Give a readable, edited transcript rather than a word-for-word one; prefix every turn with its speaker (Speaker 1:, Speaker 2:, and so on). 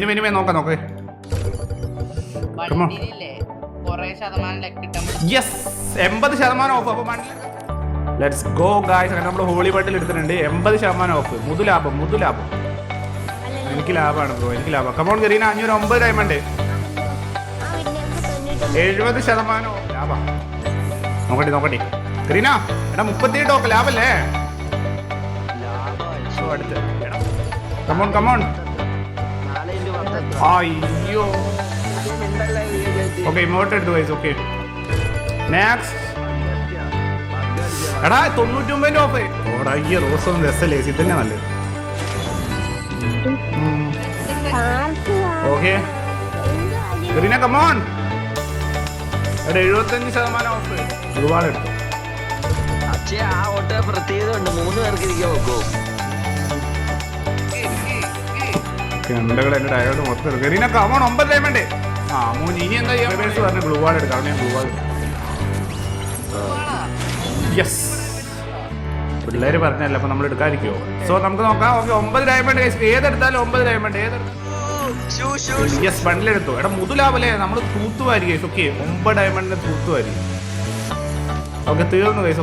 Speaker 1: ഇനി നോക്കാം നോക്കേ. Yes 80% of. അപ്പൊ ലെറ്റ്സ് ഗോ ഗായ്സ്. അങ്ങനെ നമ്മൾ ഹോളി ബണ്ടിൽ എടുത്തിട്ടുണ്ട്. 80% ഓഫ്. മുതു ലാഭം. എനിക്ക് ലാഭമാണ് ബ്രോ, എനിക്ക് ലാഭം. Come on Kareena 509 diamond. 70% ലാഭം. നോക്കട്ടെ കരീന. എടാ 38 ടോക്ക് ലാഭല്ലേ? അടുത്ത് കമോൺ. അയ്യോ ഓക്കെ ഇമോട്ട് എടുത്തു ഗൈസ്. Okay next. എടാ 99 ഓഫ്. ഓടാ ഈ റോസ് ഒന്നും രസല്ലേ, ഇത് തന്നെ നല്ലത്. Okay Kareena come on. എടാ 75% ഓഫ്. ഒരുപാട് എടുത്തു.
Speaker 2: പ്രത്യേകത 3 പേർക്ക് ഇരിക്കാൻ നോക്കൂ.
Speaker 1: എന്റെ ഡയലോഗ് മൊത്തം കരീന കമോൺ. 9 ഡയമണ്ട്. ഇനി എന്താ ചെയ്യാൻ പറഞ്ഞു? ഗ്ലൂ വാൾ എടുക്കാം. ഞാൻ ഗ്ലൂ വാൾ. യെസ് പിള്ളേര് പറഞ്ഞല്ല, അപ്പൊ നമ്മൾ എടുക്കാതിരിക്കുമോ? സോ നമുക്ക് നോക്കാം. Okay 9 diamond. ഏതെടുത്താലും 9 ഡയമണ്ട്. യെസ് ബണ്ടിലെടുത്തു. എടാ മുതലാവല്ലേ, നമ്മൾ തൂത്തുവായിരിക്കും. ഓക്കെ 9 ഡയമണ്ടിന് തൂത്തുവായിരിക്കും. ഓക്കെ തീർന്നു ഗൈസ്.